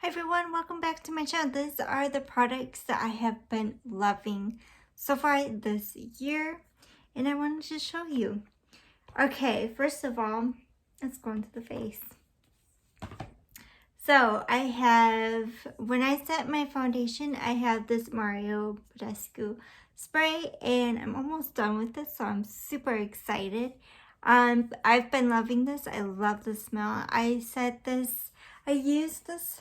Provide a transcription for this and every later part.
Hi everyone, welcome back to my channel. These are the products that I have been loving so far this year, and I wanted to show you. Okay, first of all, let's go into the face. So I have, when I set my foundation, I have this Mario Badescu spray, and I'm almost done with this, so I'm super excited. I've been loving this. I love the smell. I used this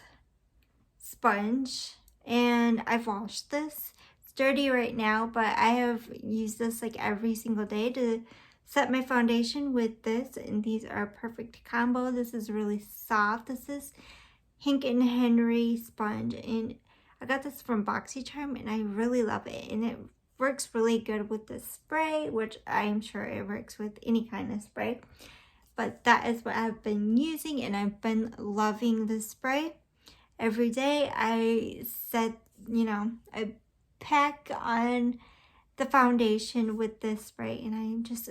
sponge and I've washed this. It's dirty right now, but I have used this like every single day to set my foundation with this, and these are a perfect combo. This is really soft. This is Hank and Henry sponge, and I got this from BoxyCharm and I really love it, and it works really good with the spray, which I'm sure it works with any kind of spray. But that is what I've been using, and I've been loving the spray. Every day I I pack on the foundation with this spray, and I'm just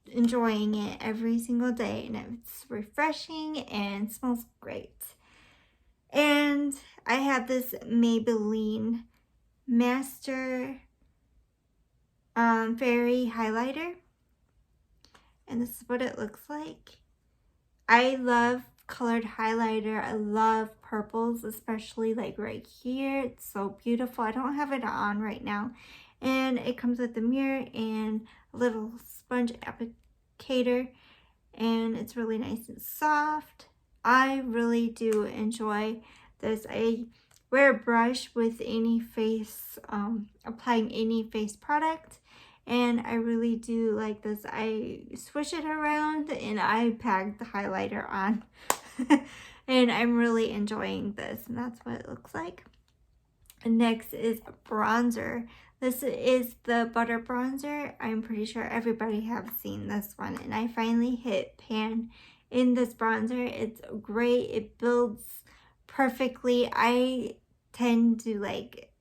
enjoying it every single day, and it's refreshing and smells great. And I have this Maybelline Master Fairy Highlighter, and this is what it looks like. I love colored highlighter. I love purples, especially like right here. It's so beautiful. I don't have it on right now. And it comes with a mirror and a little sponge applicator, and it's really nice and soft. I really do enjoy this. I wear a brush with any face, applying any face product, and I really do like this. I swish it around and I pack the highlighter on. And I'm really enjoying this, and that's what it looks like. And next is bronzer. This is the butter bronzer. I'm pretty sure everybody have seen this one, and I finally hit pan in this bronzer. It's great. It builds perfectly. I tend to like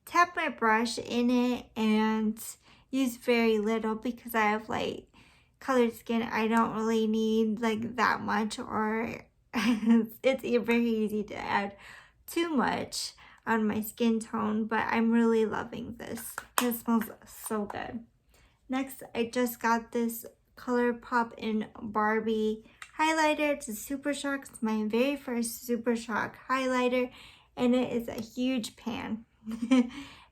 tap my brush in it and use very little because I have like colored skin. I don't really need like that much, or it's very easy to add too much on my skin tone, but I'm really loving this. It smells so good. Next, I just got this ColourPop in Barbie highlighter. It's a Super Shock. It's my very first Super Shock highlighter, and it is a huge pan.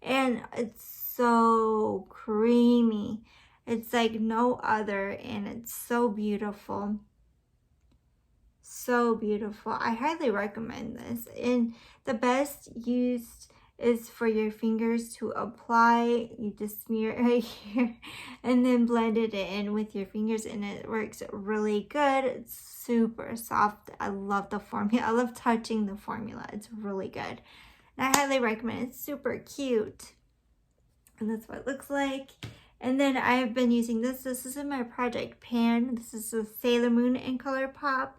And it's so creamy. It's like no other, and it's so beautiful. So beautiful. I highly recommend this. And the best use is for your fingers to apply. You just smear it right here and then blend it in with your fingers, and it works really good. It's super soft. I love the formula. I love touching the formula. It's really good. And I highly recommend it. It's super cute. And that's what it looks like. And then I've been using this. This is in my project pan. This is a Sailor Moon and ColourPop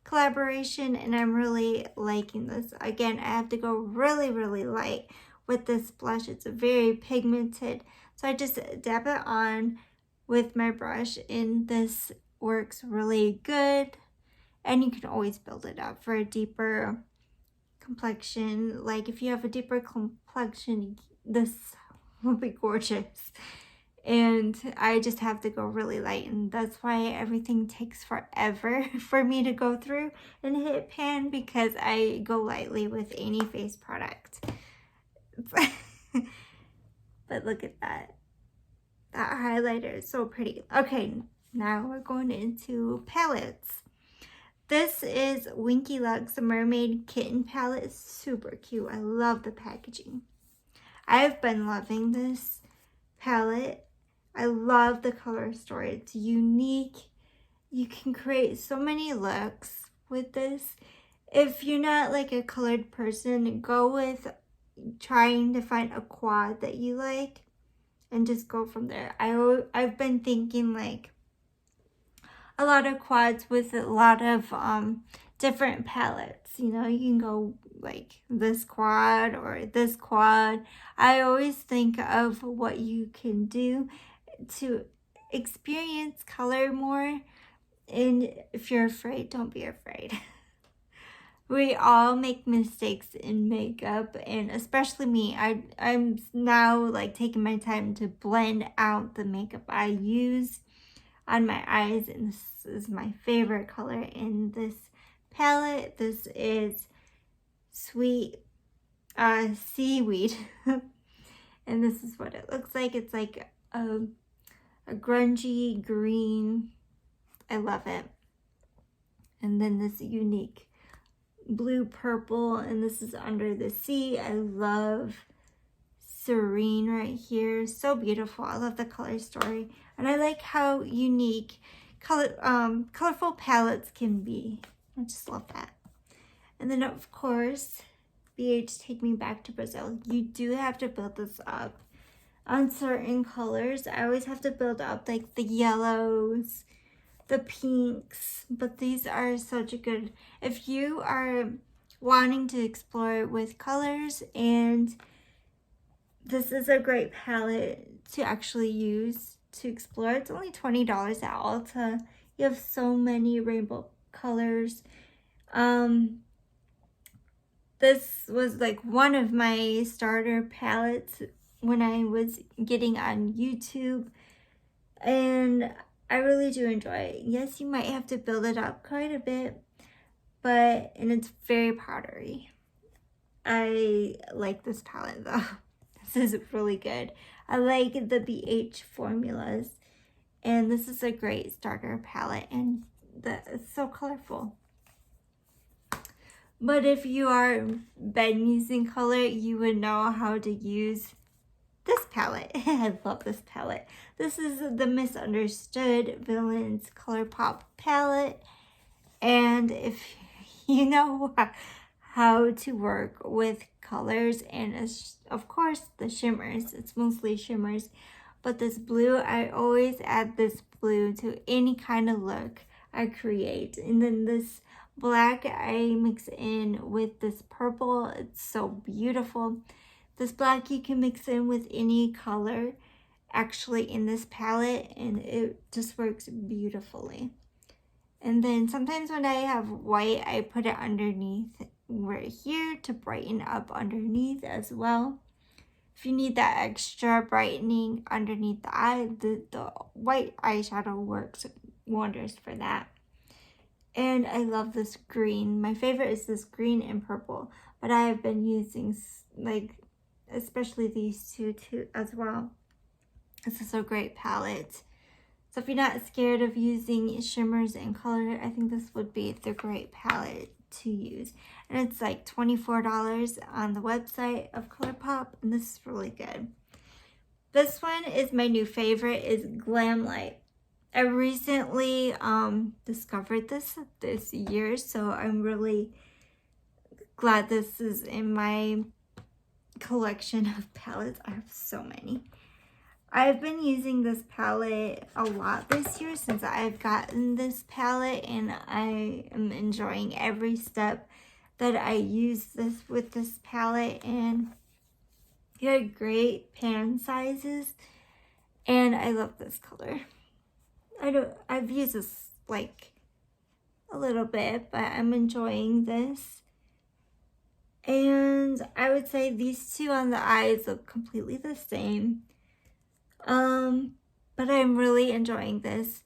collaboration, and I'm really liking this. Again, I have to go really light with this blush. It's very pigmented, so I just dab it on with my brush, and this works really good. And you can always build it up for a deeper complexion. Like if you have a deeper complexion, this will be gorgeous. And I just have to go really light, and that's why everything takes forever for me to go through and hit pan, because I go lightly with any face product. But look at that. That highlighter is so pretty. Okay, now we're going into palettes. This is Winky Lux Mermaid Kitten Palette. Super cute. I love the packaging. I've been loving this palette. I love the color story. It's unique. You can create so many looks with this. If you're not like a colored person, go with trying to find a quad that you like and just go from there. I've been thinking like a lot of quads with a lot of different palettes. You know, you can go like this quad or this quad. I always think of what you can do to experience color more. And if you're afraid, don't be afraid. We all make mistakes in makeup, and especially me. I'm now like taking my time to blend out the makeup I use on my eyes, and this is my favorite color in this palette. This is Sweet Seaweed. And this is what it looks like. It's like a grungy green. I love it. And then this unique blue purple, and this is Under the Sea. I love Serene right here. So beautiful. I love the color story, and I like how unique colorful palettes can be. I just love that. And then of course, BH Take Me Back to Brazil. You do have to build this up on certain colors. I always have to build up like the yellows, the pinks, but these are such a good, if you are wanting to explore with colors, and this is a great palette to actually use to explore. It's only $20 at Ulta. You have so many rainbow colors. This was like one of my starter palettes when I was getting on YouTube, and I really do enjoy it. Yes, you might have to build it up quite a bit, and it's very powdery. I like this palette though. This is really good. I like the BH formulas, and this is a great starter palette, and it's so colorful. But if you are been using color, you would know how to use this palette. I love this palette. This is the Misunderstood Villains ColourPop palette. And if you know how to work with colors, and of course the shimmers, it's mostly shimmers, but this blue, I always add this blue to any kind of look I create. And then this black I mix in with this purple. It's so beautiful. This black you can mix in with any color actually in this palette, and it just works beautifully. And then sometimes when I have white, I put it underneath right here to brighten up underneath as well. If you need that extra brightening underneath the eye, the white eyeshadow works wonders for that. And I love this green. My favorite is this green and purple, but I have been using like especially these two too as well. This is a great palette. So if you're not scared of using shimmers and color, I think this would be the great palette to use. And it's like $24 on the website of ColourPop, and this is really good. This one is my new favorite, is Glamlite. I recently discovered this year, so I'm really glad this is in my collection of palettes. I have so many. I've been using this palette a lot this year since I've gotten this palette, and I am enjoying every step that I use with this palette. And you have great pan sizes, and I love this color. I've used this like a little bit, but I'm enjoying this. And I would say these two on the eyes look completely the same. But I'm really enjoying this.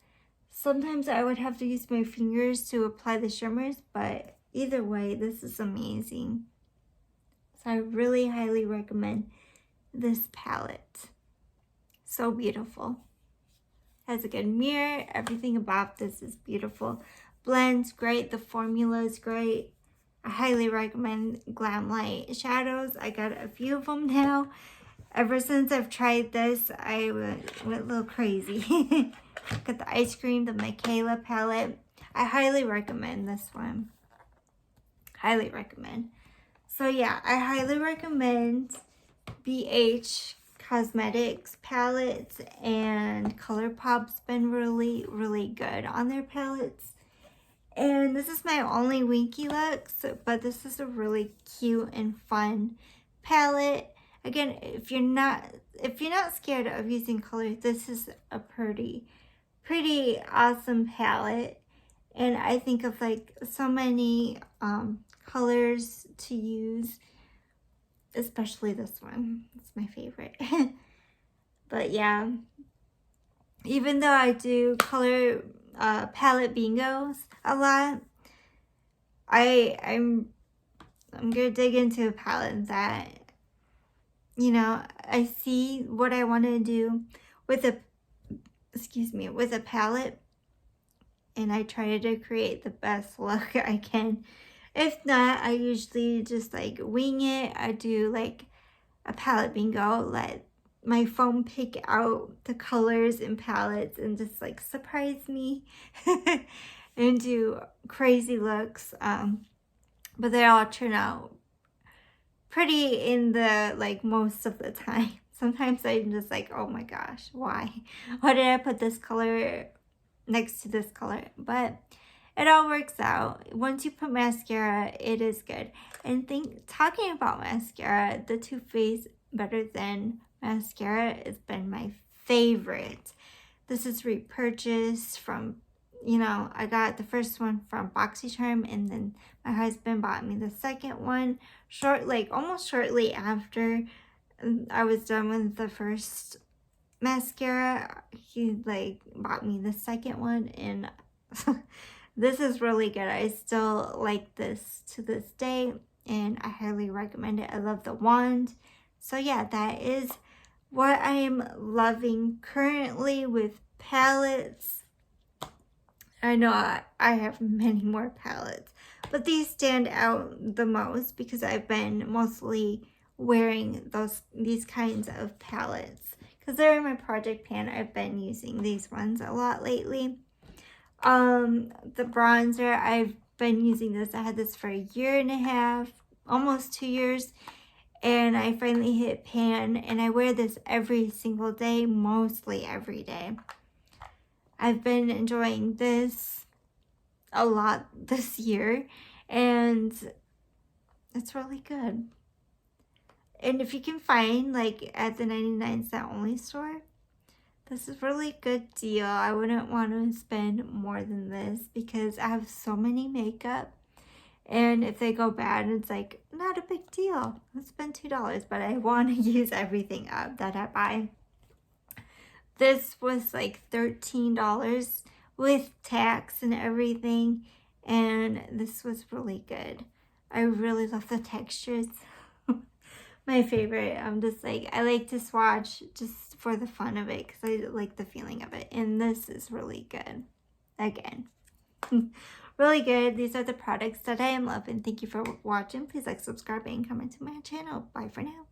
Sometimes I would have to use my fingers to apply the shimmers, but either way, this is amazing. So I really highly recommend this palette. So beautiful. Has a good mirror. Everything about this is beautiful. Blends great. The formula is great. I highly recommend Glamlite shadows. I got a few of them now. Ever since I've tried this, I went a little crazy. Got the ice cream, the Michaela palette. I highly recommend this one. Highly recommend. So yeah, I highly recommend BH Cosmetics palettes, and ColourPop's been really, really good on their palettes. And this is my only Winky Lux, but this is a really cute and fun palette. Again, if you're not scared of using color, this is a pretty awesome palette. And I think of like so many colors to use, especially this one. It's my favorite. But yeah, even though I do color palette bingos a lot, I'm gonna dig into a palette that, you know, I see what I want to do with a, with a palette, and I try to create the best look I can. If not, I usually just like wing it. I do like a palette bingo, let my phone pick out the colors and palettes and just like surprise me and do crazy looks. But they all turn out pretty in the like most of the time. Sometimes I'm just like, oh my gosh, why did I put this color next to this color? But it all works out. Once you put mascara, it is good. And talking about mascara, the Too Faced Better Than mascara has been my favorite. This is repurchased from, you know, I got the first one from BoxyCharm, and then my husband bought me the second one almost shortly after I was done with the first mascara. He like bought me the second one, and this is really good. I still like this to this day, and I highly recommend it. I love the wand. So yeah, that is what I am loving currently with palettes. I know I have many more palettes, but these stand out the most because I've been mostly wearing these kinds of palettes because they're in my project pan. I've been using these ones a lot lately. The bronzer, I've been using this. I had this for a year and a half, almost 2 years, and I finally hit pan, and I wear this every single day, mostly every day. I've been enjoying this a lot this year, and it's really good. And if you can find like at the 99cent Only store, this is really good deal. I wouldn't want to spend more than this because I have so many makeup, and if they go bad, it's like not a big deal. I'll spend $2, but I want to use everything up that I buy. This was like $13 with tax and everything, and this was really good. I really love the textures. My favorite. I'm just like, I like to swatch just for the fun of it because I like the feeling of it, and this is really good. Again, really good. These are the products that I am loving. Thank you for watching. Please like, subscribe, and comment to my channel. Bye for now.